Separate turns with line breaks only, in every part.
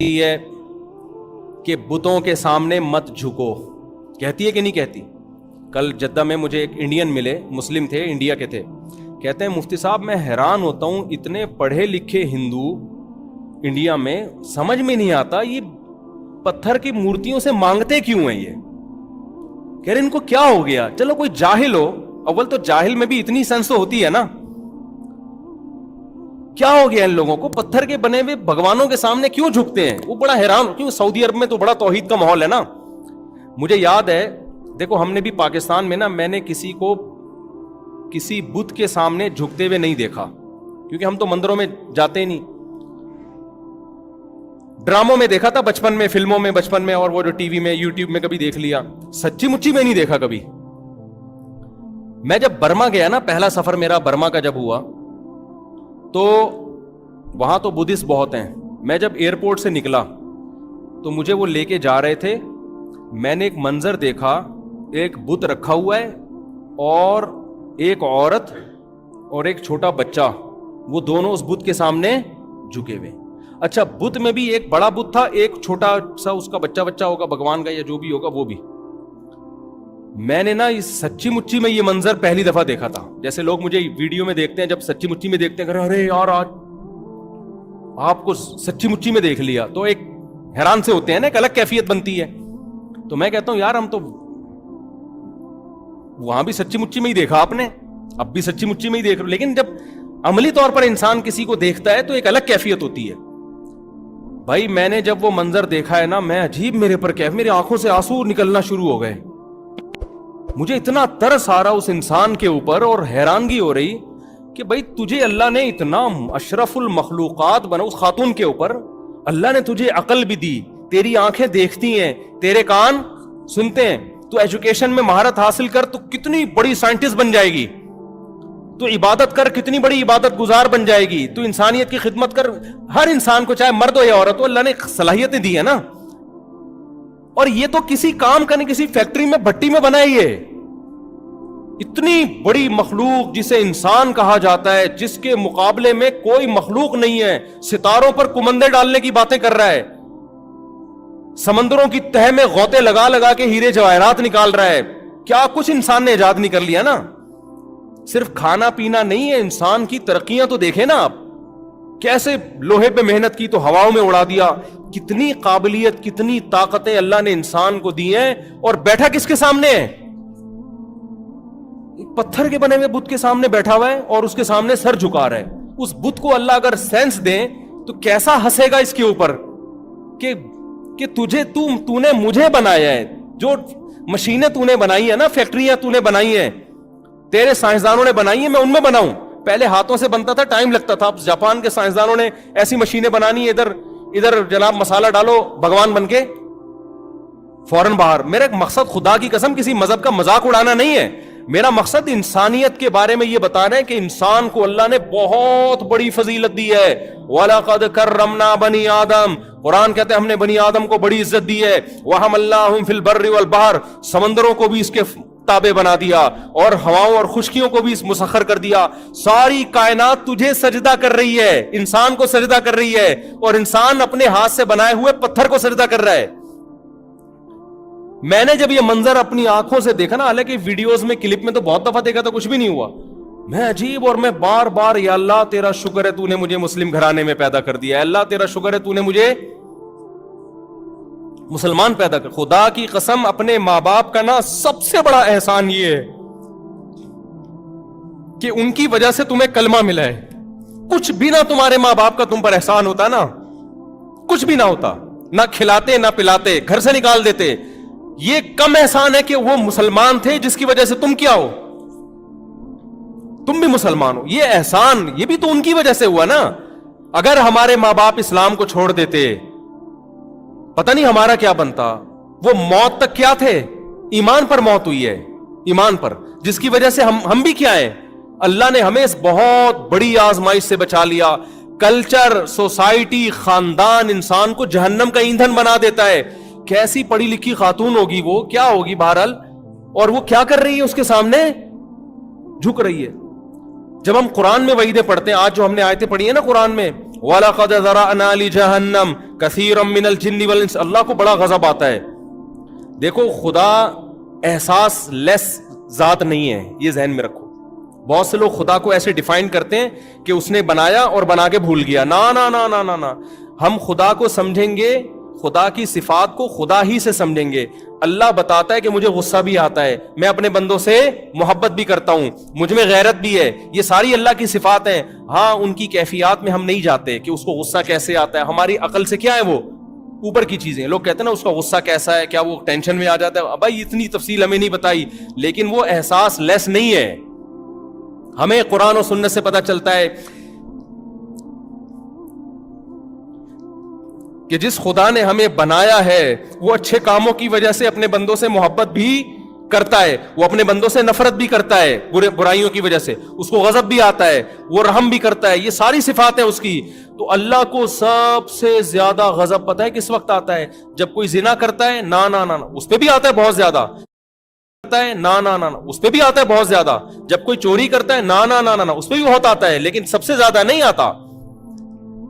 یہ ہے کہ بتوں کے سامنے مت جھکو، کہتی ہے کہ نہیں کہتی؟ کل جدہ میں مجھے ایک انڈین ملے، مسلم تھے، انڈیا کے تھے، کہتے ہیں مفتی صاحب میں حیران ہوتا ہوں، اتنے پڑھے لکھے ہندو انڈیا میں سمجھ میں نہیں آتا یہ پتھر کی مورتیوں سے مانگتے کیوں ہیں؟ یہ کہہ رہے ان کو کیا ہو گیا؟ چلو کوئی جاہل ہو، اول تو جاہل میں بھی اتنی سینس تو ہوتی ہے نا، کیا ہو گیا ان لوگوں کو پتھر کے بنے ہوئے بھگوانوں کے سامنے کیوں جھکتے ہیں؟ وہ بڑا حیران، کیوں سعودی عرب میں تو بڑا توحید کا ماحول ہے نا۔ مجھے یاد ہے، دیکھو ہم نے بھی پاکستان میں نا، میں نے کسی کو کسی بت کے سامنے جھکتے ہوئے نہیں دیکھا، کیونکہ ہم تو مندروں میں جاتے نہیں، ڈراموں میں دیکھا تھا بچپن میں، فلموں میں بچپن میں، اور وہ جو ٹی وی میں یوٹیوب میں کبھی دیکھ لیا، سچی مچی میں نہیں دیکھا کبھی۔ میں جب برما گیا نا، پہلا سفر میرا برما کا جب ہوا، تو وہاں تو بدھسٹ بہت ہیں، میں جب ایئرپورٹ سے نکلا تو مجھے وہ لے کے جا رہے تھے، میں نے ایک منظر دیکھا، ایک بت رکھا ہوا ہے اور ایک عورت اور ایک چھوٹا بچہ، وہ دونوں اس بت کے سامنے جھکے ہوئے۔ اچھا بت میں بھی ایک بڑا بت تھا، ایک چھوٹا سا اس کا بچہ ہوگا بھگوان کا یا جو بھی ہوگا وہ بھی۔ میں نے نا اس سچی مچی میں یہ منظر پہلی دفعہ دیکھا تھا، جیسے لوگ مجھے ویڈیو میں دیکھتے ہیں، جب سچی مچی میں دیکھتے ہیں کہ ارے یار آج آپ کو سچی مچی میں دیکھ لیا تو ایک حیران سے ہوتے ہیں نا، ایک الگ کیفیت بنتی ہے۔ تو میں کہتا ہوں یار ہم تو وہاں بھی سچی مچی میں ہی دیکھا آپ نے، اب بھی سچی مچی میں ہی دیکھ رہے، لیکن جب عملی طور پر انسان کسی کو دیکھتا ہے تو ایک الگ کیفیت ہوتی ہے۔ بھائی میں نے جب وہ منظر دیکھا ہے نا، میں عجیب، میرے پر کیف، میری آنکھوں سے آنسو نکلنا شروع ہو گئے، مجھے اتنا ترس آ رہا اس انسان کے اوپر، اور حیرانگی ہو رہی کہ بھائی تجھے اللہ نے اتنا اشرف المخلوقات بنا، اس خاتون کے اوپر اللہ نے تجھے عقل بھی دی، تیری آنکھیں دیکھتی ہیں، تیرے کان سنتے ہیں، تو ایجوکیشن میں مہارت حاصل کر تو کتنی بڑی سائنٹسٹ بن جائے گی، تو عبادت کر کتنی بڑی عبادت گزار بن جائے گی، تو انسانیت کی خدمت کر، ہر انسان کو چاہے مرد ہو یا عورت ہو اللہ نے صلاحیتیں دی ہے نا۔ اور یہ تو کسی کام کا نہیں، کسی فیکٹری میں بھٹی میں بنا ہے، اتنی بڑی مخلوق جسے انسان کہا جاتا ہے، جس کے مقابلے میں کوئی مخلوق نہیں ہے، ستاروں پر کمندے ڈالنے کی باتیں کر رہا ہے، سمندروں کی تہ میں غوطے لگا لگا کے ہیرے جواہرات نکال رہا ہے، کیا کچھ انسان نے ایجاد نہیں کر لیا نا۔ صرف کھانا پینا نہیں ہے، انسان کی ترقیاں تو دیکھیں نا آپ، کیسے لوہے پہ محنت کی تو ہواؤں میں اڑا دیا، کتنی قابلیت، کتنی طاقتیں اللہ نے انسان کو دی ہیں، اور بیٹھا کس کے سامنے ہے؟ پتھر کے بنے ہوئے بت کے سامنے بیٹھا ہوا ہے، اور اس کے سامنے سر جھکا رہا ہے۔ اس بت کو اللہ اگر سینس دے تو کیسا ہنسے گا اس کے اوپر کہ تو نے مجھے بنایا ہے، جو مشینیں تو نے بنائی ہیں نا، فیکٹریاں تو نے بنائی ہیں، تیرے سائنسدانوں نے بنائی ہیں، میں ان میں بناؤں۔ پہلے ہاتھوں سے بنتا تھا، ٹائم لگتا تھا، اب جاپان کے سائنسدانوں نے ایسی مشینیں بنانی ہے، ادھر جناب مسالہ ڈالو، بھگوان بن کے فوراً باہر۔ میرا مقصد خدا کی قسم کسی مذہب کا مذاق اڑانا نہیں ہے، میرا مقصد انسانیت کے بارے میں یہ بتانا ہے کہ انسان کو اللہ نے بہت بڑی فضیلت دی ہے۔ وَلَقَدْ كَرَّمْنَا بَنِي آدم، قرآن کہتے ہیں ہم نے بنی آدم کو بڑی عزت دی ہے۔ وَحَمَلْنَاهُمْ فِي الْبَرِّ وَالْبَحْرِ، سمندروں کو بھی اس کے تابع بنا دیا، اور ہواؤں اور خشکیوں کو بھی مسخر کر دیا۔ ساری کائنات تجھے سجدہ کر رہی ہے، انسان کو سجدہ کر رہی ہے، اور انسان اپنے ہاتھ سے بنائے ہوئے پتھر کو سجدہ کر رہا ہے۔ میں نے جب یہ منظر اپنی آنکھوں سے دیکھا نا، حالانکہ ویڈیوز میں، کلپ میں تو بہت دفعہ دیکھا تھا، کچھ بھی نہیں ہوا، میں عجیب، اور میں بار بار یا اللہ تیرا شکر ہے تو نے مجھے مسلم گھرانے میں پیدا کر دیا ہے، اللہ تیرا شکر ہے تو نے مجھے مسلمان پیدا کر۔ خدا کی قسم اپنے ماں باپ کا نا سب سے بڑا احسان یہ ہے کہ ان کی وجہ سے تمہیں کلمہ ملا ہے۔ کچھ بھی نہ تمہارے ماں باپ کا تم پر احسان ہوتا نا، کچھ بھی نہ ہوتا، نہ کھلاتے نہ پلاتے، گھر سے نکال دیتے، یہ کم احسان ہے کہ وہ مسلمان تھے جس کی وجہ سے تم کیا ہو، تم بھی مسلمان ہو۔ یہ احسان یہ بھی تو ان کی وجہ سے ہوا نا۔ اگر ہمارے ماں باپ اسلام کو چھوڑ دیتے پتہ نہیں ہمارا کیا بنتا۔ وہ موت تک کیا تھے؟ ایمان پر موت ہوئی ہے، ایمان پر، جس کی وجہ سے ہم بھی کیا ہیں، اللہ نے ہمیں اس بہت بڑی آزمائش سے بچا لیا۔ کلچر، سوسائٹی، خاندان انسان کو جہنم کا ایندھن بنا دیتا ہے۔ کیسی پڑھی لکھی خاتون ہوگی، وہ کیا ہوگی بہرحال، اور وہ کیا کر رہی ہے، اس کے سامنے جھک رہی ہے۔ جب ہم قرآن میں وعیدیں پڑھتے ہیں، آج جو ہم نے آیتیں پڑھی ہیں نا قرآن میں، وَلَقَدْ ذَرَأْنَا لِجَهَنَّمَ كَثِيرًا مِنَ الْجِنِّ وَالْإِنسِ. اللہ کو بڑا غضب آتا ہے. دیکھو خدا احساس لیس ذات نہیں ہے, یہ ذہن میں رکھو. بہت سے لوگ خدا کو ایسے ڈیفائن کرتے ہیں کہ اس نے بنایا اور بنا کے بھول گیا. نا نا نا نا نا نا, ہم خدا کو سمجھیں گے, خدا کی صفات کو خدا ہی سے سمجھیں گے. اللہ بتاتا ہے کہ مجھے غصہ بھی آتا ہے, میں اپنے بندوں سے محبت بھی کرتا ہوں, مجھ میں غیرت بھی ہے. یہ ساری اللہ کی صفات ہیں. ہاں ان کی کیفیات میں ہم نہیں جاتے کہ اس کو غصہ کیسے آتا ہے. ہماری عقل سے کیا ہے وہ اوپر کی چیزیں. لوگ کہتے ہیں نا اس کا غصہ کیسا ہے, کیا وہ ٹینشن میں آ جاتا ہے. بھائی اتنی تفصیل ہمیں نہیں بتائی, لیکن وہ احساس لیس نہیں ہے. ہمیں قرآن و سنت سے پتہ چلتا ہے کہ جس خدا نے ہمیں بنایا ہے وہ اچھے کاموں کی وجہ سے اپنے بندوں سے محبت بھی کرتا ہے, وہ اپنے بندوں سے نفرت بھی کرتا ہے برائیوں کی وجہ سے, اس کو غضب بھی آتا ہے, وہ رحم بھی کرتا ہے. یہ ساری صفات ہیں اس کی. تو اللہ کو سب سے زیادہ غضب پتہ ہے کس وقت آتا ہے؟ جب کوئی زنا کرتا ہے, نا نا نا, اس پہ بھی آتا ہے بہت زیادہ. کرتا ہے نا نا نا, اس پہ بھی آتا ہے بہت زیادہ. جب کوئی چوری کرتا ہے, نا نا نا نا, اس پہ بھی بہت آتا ہے, لیکن سب سے زیادہ نہیں آتا.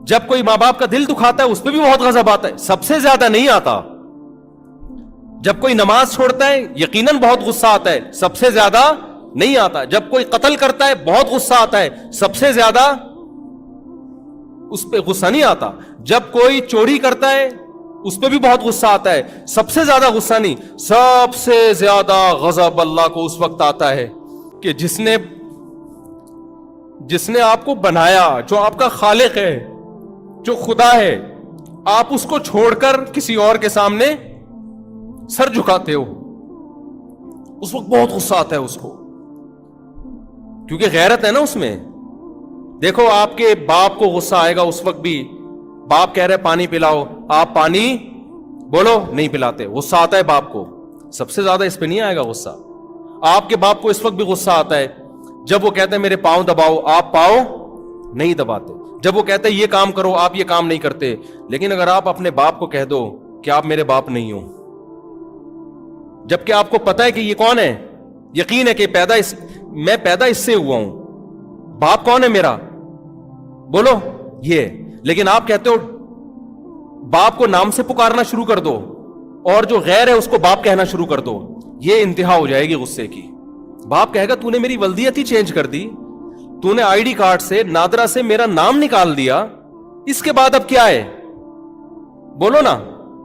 جب کوئی ماں باپ کا دل دکھاتا ہے, اس پہ بھی بہت غضب آتا ہے, سب سے زیادہ نہیں آتا. جب کوئی نماز چھوڑتا ہے یقیناً بہت غصہ آتا ہے, سب سے زیادہ نہیں آتا. جب کوئی قتل کرتا ہے بہت غصہ آتا ہے, سب سے زیادہ اس پہ غصہ نہیں آتا. جب کوئی چوری کرتا ہے اس پہ بھی بہت غصہ آتا ہے, سب سے زیادہ غصہ نہیں. سب سے زیادہ غضب اللہ کو اس وقت آتا ہے کہ جس نے آپ کو بنایا, جو آپ کا خالق ہے, جو خدا ہے, آپ اس کو چھوڑ کر کسی اور کے سامنے سر جھکاتے ہو. اس وقت بہت غصہ آتا ہے اس کو, کیونکہ غیرت ہے نا اس میں. دیکھو آپ کے باپ کو غصہ آئے گا اس وقت بھی. باپ کہہ رہے پانی پلاؤ, آپ پانی بولو نہیں پلاتے, غصہ آتا ہے باپ کو. سب سے زیادہ اس پہ نہیں آئے گا غصہ. آپ کے باپ کو اس وقت بھی غصہ آتا ہے جب وہ کہتے ہیں میرے پاؤں دباؤ, آپ پاؤں نہیں دباتے. جب وہ کہتے ہیں یہ کام کرو, آپ یہ کام نہیں کرتے. لیکن اگر آپ اپنے باپ کو کہہ دو کہ آپ میرے باپ نہیں ہو, جبکہ آپ کو پتا ہے کہ یہ کون ہے, یقین ہے کہ میں پیدا اس سے ہوا ہوں, باپ کون ہے میرا, بولو یہ. لیکن آپ کہتے ہو باپ کو نام سے پکارنا شروع کر دو اور جو غیر ہے اس کو باپ کہنا شروع کر دو. یہ انتہا ہو جائے گی غصے کی. باپ کہے گا تو نے میری ولدیت ہی چینج کر دی, تو نے آئی ڈی کارڈ سے نادرا سے میرا نام نکال دیا, اس کے بعد اب کیا ہے, بولو نا.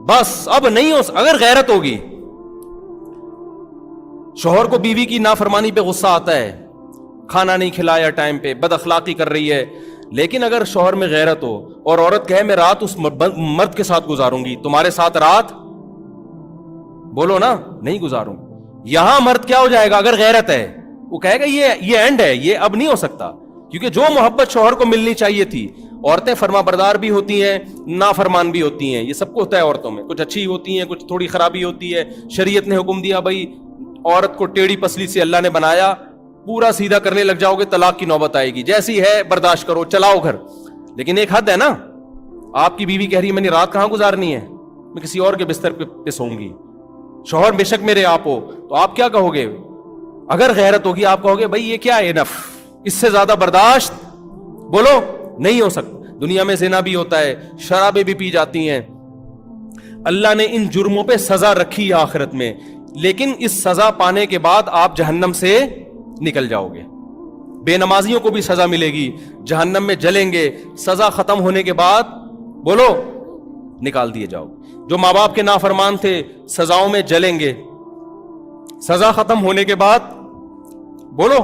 بس اب نہیں ہو. اگر غیرت ہوگی, شوہر کو بیوی کی نافرمانی پہ غصہ آتا ہے, کھانا نہیں کھلایا ٹائم پہ, بد اخلاقی کر رہی ہے, لیکن اگر شوہر میں غیرت ہو اور عورت کہے میں رات اس مرد کے ساتھ گزاروں گی, تمہارے ساتھ رات بولو نا نہیں گزاروں, یہاں مرد کیا ہو جائے گا اگر غیرت ہے, وہ کہے گا یہ اینڈ ہے, یہ اب نہیں ہو سکتا. کیونکہ جو محبت شوہر کو ملنی چاہیے تھی, عورتیں فرما بردار بھی ہوتی ہیں, نافرمان بھی ہوتی ہیں, یہ سب کو ہوتا ہے عورتوں میں, کچھ اچھی ہوتی ہیں, کچھ تھوڑی خرابی ہوتی ہے. شریعت نے حکم دیا بھائی عورت کو ٹیڑھی پسلی سے اللہ نے بنایا, پورا سیدھا کرنے لگ جاؤ گے طلاق کی نوبت آئے گی, جیسی ہے برداشت کرو, چلاؤ گھر. لیکن ایک حد ہے نا. آپ کی بیوی کہہ رہی ہے میں نے رات کہاں گزارنی ہے, میں کسی اور کے بستر پہ سوؤں گی. شوہر بے شک میرے آپ ہو, تو آپ کیا کہو گے؟ اگر غیرت ہوگی آپ کہو گے بھائی یہ کیا ہے انف, اس سے زیادہ برداشت بولو نہیں ہو سکتا. دنیا میں زنا بھی ہوتا ہے, شرابیں بھی پی جاتی ہیں. اللہ نے ان جرموں پہ سزا رکھی ہے آخرت میں, لیکن اس سزا پانے کے بعد آپ جہنم سے نکل جاؤ گے. بے نمازیوں کو بھی سزا ملے گی, جہنم میں جلیں گے, سزا ختم ہونے کے بعد بولو نکال دیے جاؤ. جو ماں باپ کے نافرمان تھے سزاؤں میں جلیں گے, سزا ختم ہونے کے بعد بولو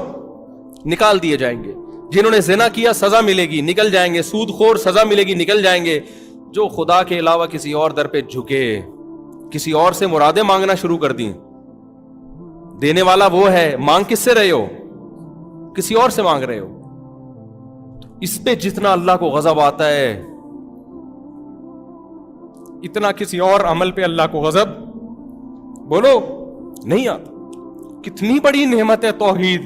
نکال دیے جائیں گے. جنہوں نے زنا کیا سزا ملے گی, نکل جائیں گے. سود خور سزا ملے گی, نکل جائیں گے. جو خدا کے علاوہ کسی اور در پہ جھکے, کسی اور سے مرادیں مانگنا شروع کر دیں, دینے والا وہ ہے, مانگ کس سے رہے ہو, کسی اور سے مانگ رہے ہو. اس پہ جتنا اللہ کو غضب آتا ہے اتنا کسی اور عمل پہ اللہ کو غضب بولو نہیں آتا. کتنی بڑی نعمت ہے توحید.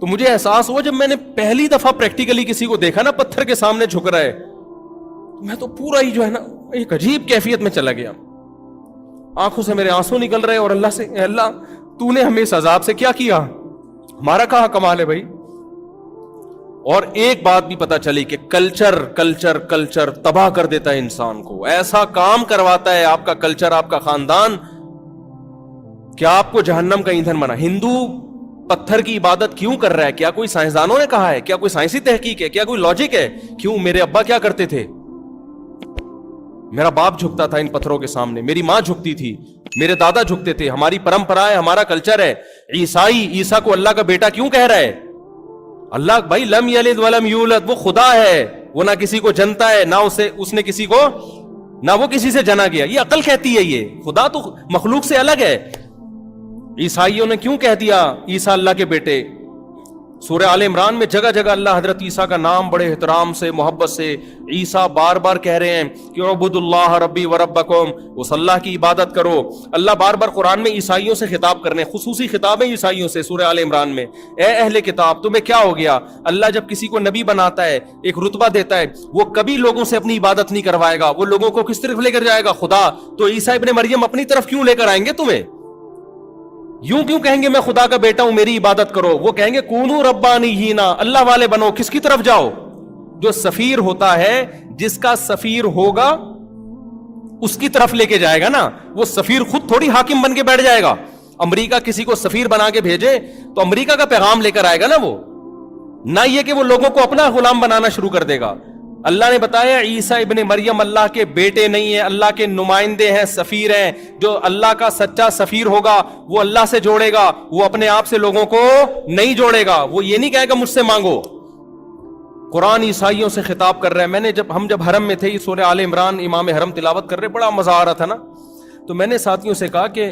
تو مجھے احساس ہوا جب میں نے پہلی دفعہ پریکٹیکلی کسی کو دیکھا نا پتھر کے سامنے جھک رہا ہے, میں تو پورا ہی جو ہے نا ایک عجیب کیفیت میں چلا گیا. آنکھوں سے میرے آنسو نکل رہے اور اللہ سے, اللہ تو نے ہمیں اس عذاب سے کیا کیا, ہمارا کہاں کمال ہے بھائی. اور ایک بات بھی پتا چلی کہ کلچر تباہ کر دیتا ہے انسان کو. ایسا کام کرواتا ہے آپ کا کلچر, آپ کا خاندان, کہ آپ کو جہنم کا ایندھن بنا. ہندو پتھر کی عبادت کیوں کر رہا ہے؟ کیا کوئی سائنسدانوں نے کہا ہے؟ کیا کوئی سائنسی تحقیق ہے؟ کیا کوئی لاجک ہے؟ کیوں؟ میرے ابا کیا کرتے تھے, میرا باپ جھکتا تھا ان پتھروں کے سامنے, میری ماں جھکتی تھی, میرے دادا جھکتے تھے. ہماری پرمپرا ہے, ہمارا کلچر ہے. عیسیٰ کو اللہ کا بیٹا کیوں کہہ رہا ہے؟ اللہ بھائی لم یلد ولم یولد, وہ خدا ہے, وہ نہ کسی کو جنتا ہے, نہ اس نے کسی کو, نہ وہ کسی سے جنا گیا. یہ عقل کہتی ہے, یہ خدا تو مخلوق سے الگ ہے. عیسائیوں نے کیوں کہہ دیا عیسیٰ اللہ کے بیٹے؟ سورہ آل عمران میں جگہ جگہ اللہ حضرت عیسیٰ کا نام بڑے احترام سے, محبت سے, عیسیٰ بار بار کہہ رہے ہیں کہ اعبدوا اللہ ربی و ربکم, اس اللہ کی عبادت کرو. اللہ بار بار قرآن میں عیسائیوں سے خطاب کرنے, خصوصی خطابیں عیسائیوں سے سورہ آل عمران میں, اے اہل کتاب تمہیں کیا ہو گیا؟ اللہ جب کسی کو نبی بناتا ہے, ایک رتبہ دیتا ہے, وہ کبھی لوگوں سے اپنی عبادت نہیں کروائے گا, وہ لوگوں کو کس طرف لے کر جائے گا؟ خدا. تو عیسیٰ ابن مریم اپنی طرف کیوں لے کر آئیں گے تمہیں؟ یوں کیوں کہیں گے میں خدا کا بیٹا ہوں میری عبادت کرو؟ وہ کہیں گے کونو ربانیینا, اللہ والے بنو. کس کی طرف جاؤ؟ جو سفیر ہوتا ہے, جس کا سفیر ہوگا اس کی طرف لے کے جائے گا نا. وہ سفیر خود تھوڑی حاکم بن کے بیٹھ جائے گا. امریکہ کسی کو سفیر بنا کے بھیجے تو امریکہ کا پیغام لے کر آئے گا نا وہ, نہ یہ کہ وہ لوگوں کو اپنا غلام بنانا شروع کر دے گا. اللہ نے بتایا عیسیٰ ابن مریم اللہ کے بیٹے نہیں ہیں, اللہ کے نمائندے ہیں, سفیر ہیں. جو اللہ کا سچا سفیر ہوگا وہ اللہ سے جوڑے گا, وہ اپنے آپ سے لوگوں کو نہیں جوڑے گا. وہ یہ نہیں کہے گا مجھ سے مانگو. قرآن عیسائیوں سے خطاب کر رہا ہے. ہم جب حرم میں تھے, یہ سورہ آل عمران امام حرم تلاوت کر رہے, بڑا مزہ آ رہا تھا نا. تو میں نے ساتھیوں سے کہا کہ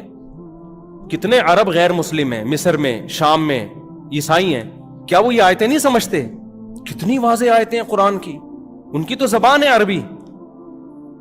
کتنے عرب غیر مسلم ہیں مصر میں, شام میں, عیسائی ہیں, کیا وہ یہ آیتیں نہیں سمجھتے؟ کتنی واضح آیتیں ہیں قرآن کی, ان کی تو زبان ہے عربی,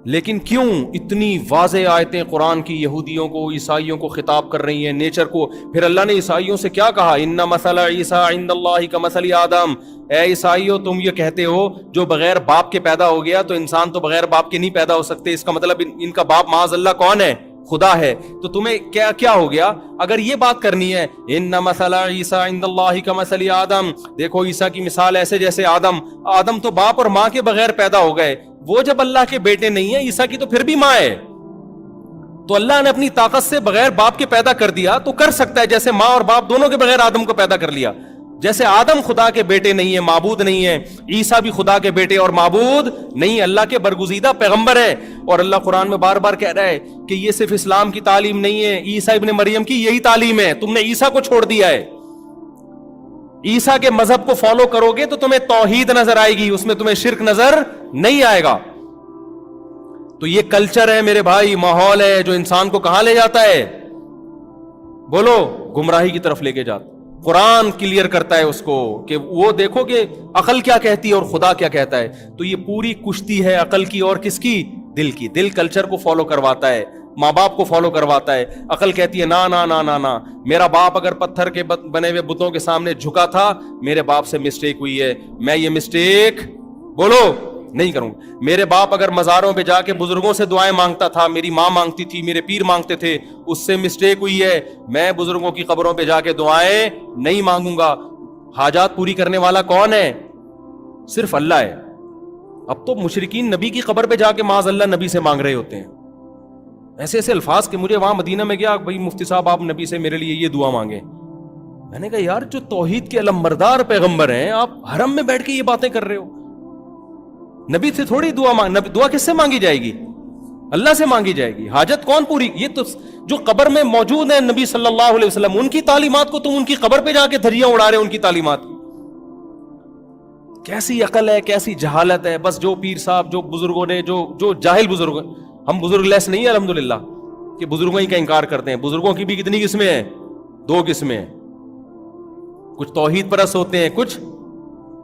لیکن کیوں اتنی واضح آیتیں قرآن کی یہودیوں کو, عیسائیوں کو خطاب کر رہی ہیں, نیچر کو. پھر اللہ نے عیسائیوں سے کیا کہا؟ ان مثل عیسیٰ عند اللہ کمثل آدم. اے عیسائیوں تم یہ کہتے ہو جو بغیر باپ کے پیدا ہو گیا, تو انسان تو بغیر باپ کے نہیں پیدا ہو سکتے. اس کا مطلب ان کا باپ معاذ اللہ کون ہے؟ خدا ہے. تو تمہیں کیا ہو گیا اگر یہ بات کرنی ہے؟ ان مثل عیسیٰ عند اللہ کمثل آدم, دیکھو عیسیٰ کی مثال ایسے جیسے آدم تو باپ اور ماں کے بغیر پیدا ہو گئے. وہ جب اللہ کے بیٹے نہیں ہیں, عیسیٰ کی تو پھر بھی ماں ہے. تو اللہ نے اپنی طاقت سے بغیر باپ کے پیدا کر دیا, تو کر سکتا ہے جیسے ماں اور باپ دونوں کے بغیر آدم کو پیدا کر لیا. جیسے آدم خدا کے بیٹے نہیں ہیں, معبود نہیں ہیں, عیسیٰ بھی خدا کے بیٹے اور معبود نہیں, اللہ کے برگزیدہ پیغمبر ہے. اور اللہ قرآن میں بار بار کہہ رہا ہے کہ یہ صرف اسلام کی تعلیم نہیں ہے, عیسیٰ ابن مریم کی یہی تعلیم ہے. تم نے عیسیٰ کو چھوڑ دیا ہے. عیسیٰ کے مذہب کو فالو کرو گے تو تمہیں توحید نظر آئے گی, اس میں تمہیں شرک نظر نہیں آئے گا. تو یہ کلچر ہے میرے بھائی, ماحول ہے جو انسان کو کہاں لے جاتا ہے؟ بولو, گمراہی کی طرف لے کے جاتا. قرآن کلیئر کرتا ہے اس کو کہ وہ دیکھو کہ عقل کیا کہتی ہے اور خدا کیا کہتا ہے. تو یہ پوری کشتی ہے عقل کی اور کس کی؟ دل کی. دل کلچر کو فالو کرواتا ہے, ماں باپ کو فالو کرواتا ہے. عقل کہتی ہے نا نا نا نا نا, میرا باپ اگر پتھر کے بنے ہوئے بتوں کے سامنے جھکا تھا, میرے باپ سے مسٹیک ہوئی ہے, میں یہ مسٹیک بولو نہیں کروں. میرے باپ اگر مزاروں پہ جا کے بزرگوں سے دعائیں مانگتا تھا, میری ماں مانگتی تھی, میرے پیر مانگتے تھے, اس سے مسٹیک ہوئی ہے, میں بزرگوں کی قبروں پہ جا کے دعائیں نہیں مانگوں گا. حاجات پوری کرنے والا کون ہے؟ صرف اللہ ہے. اب تو مشرکین نبی کی قبر پہ جا کے معاذ اللہ نبی سے مانگ رہے ہوتے ہیں, ایسے ایسے الفاظ کہ مجھے وہاں مدینہ میں گیا, بھائی مفتی صاحب آپ نبی سے میرے لیے یہ دعا مانگیں. میں نے کہا یار جو توحید کے علمبردار پیغمبر ہیں, آپ حرم میں بیٹھ کے یہ باتیں کر رہے ہو. نبی سے تھوڑی دعا کس سے مانگی جائے گی؟ اللہ سے مانگی جائے گی. حاجت کون پوری؟ یہ تو جو قبر میں موجود ہیں نبی صلی اللہ علیہ وسلم, ان کی تعلیمات کو تم ان کی قبر پہ جا کے دھجیاں اڑا رہے ہیں. ان کی تعلیمات کیسی عقل ہے, کیسی جہالت ہے. بس جو پیر صاحب, جو بزرگوں نے, جو جاہل بزرگ, ہم بزرگ لیس نہیں ہیں الحمدللہ کہ بزرگوں ہی کا انکار کرتے ہیں. بزرگوں کی بھی کتنی قسمیں ہیں؟ 2 قسمیں ہیں. کچھ توحید پرست ہوتے ہیں, کچھ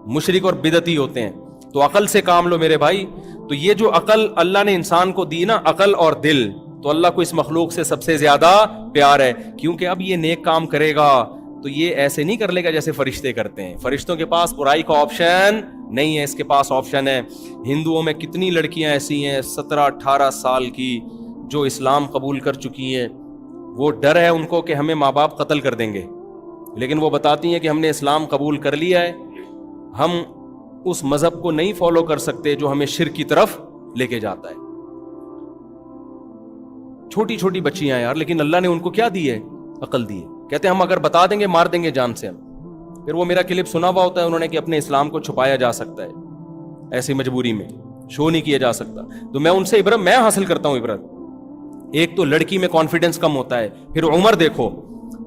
مشرک اور بدعتی ہوتے ہیں. تو عقل سے کام لو میرے بھائی. تو یہ جو عقل اللہ نے انسان کو دی نا, عقل اور دل, تو اللہ کو اس مخلوق سے سب سے زیادہ پیار ہے. کیونکہ اب یہ نیک کام کرے گا تو یہ ایسے نہیں کر لے گا جیسے فرشتے کرتے ہیں. فرشتوں کے پاس برائی کا آپشن نہیں ہے, اس کے پاس آپشن ہے. ہندوؤں میں کتنی لڑکیاں ایسی ہیں 17-18 سال کی جو اسلام قبول کر چکی ہیں. وہ ڈر ہے ان کو کہ ہمیں ماں باپ قتل کر دیں گے, لیکن وہ بتاتی ہیں کہ ہم نے اسلام قبول کر لیا ہے, ہم اس مذہب کو نہیں فالو کر سکتے جو ہمیں شرک کی طرف لے کے جاتا ہے. چھوٹی چھوٹی بچیاں یار, لیکن اللہ نے ان کو کیا دی ہے؟ عقل دی ہے. کہتے ہیں ہم اگر بتا دیں گے مار دیں گے جان سے ہم. پھر وہ میرا کلپ سنا ہوا ہوتا ہے انہوں نے کہ اپنے اسلام کو چھپایا جا سکتا ہے, ایسی مجبوری میں شو نہیں کیا جا سکتا. تو میں ان سے عبرت میں حاصل کرتا ہوں عبرت. ایک تو لڑکی میں کانفیڈنس کم ہوتا ہے, پھر عمر دیکھو.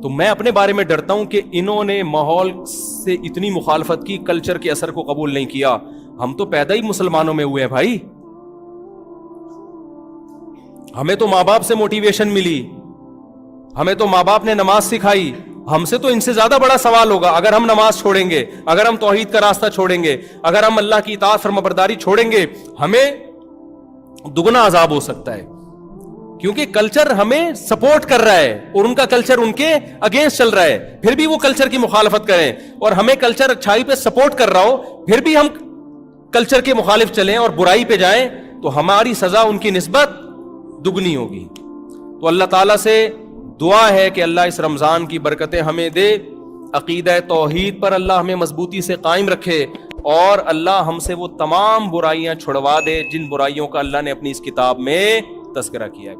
تو میں اپنے بارے میں ڈرتا ہوں کہ انہوں نے ماحول سے اتنی مخالفت کی, کلچر کے اثر کو قبول نہیں کیا. ہم تو پیدا ہی مسلمانوں میں ہوئے ہیں بھائی, ہمیں تو ماں باپ سے موٹیویشن ملی, ہمیں تو ماں باپ نے نماز سکھائی. ہم سے تو ان سے زیادہ بڑا سوال ہوگا اگر ہم نماز چھوڑیں گے, اگر ہم توحید کا راستہ چھوڑیں گے, اگر ہم اللہ کی اطاعت فرمانبرداری چھوڑیں گے, ہمیں دگنا عذاب ہو سکتا ہے. کیونکہ کلچر ہمیں سپورٹ کر رہا ہے اور ان کا کلچر ان کے اگینسٹ چل رہا ہے. پھر بھی وہ کلچر کی مخالفت کریں, اور ہمیں کلچر اچھائی پہ سپورٹ کر رہا ہو, پھر بھی ہم کلچر کے مخالف چلیں اور برائی پہ جائیں, تو ہماری سزا ان کی نسبت دگنی ہوگی. تو اللہ تعالیٰ سے دعا ہے کہ اللہ اس رمضان کی برکتیں ہمیں دے, عقیدہ توحید پر اللہ ہمیں مضبوطی سے قائم رکھے, اور اللہ ہم سے وہ تمام برائیاں چھڑوا دے جن برائیوں کا اللہ نے اپنی اس کتاب میں تذکرہ کیا ہے.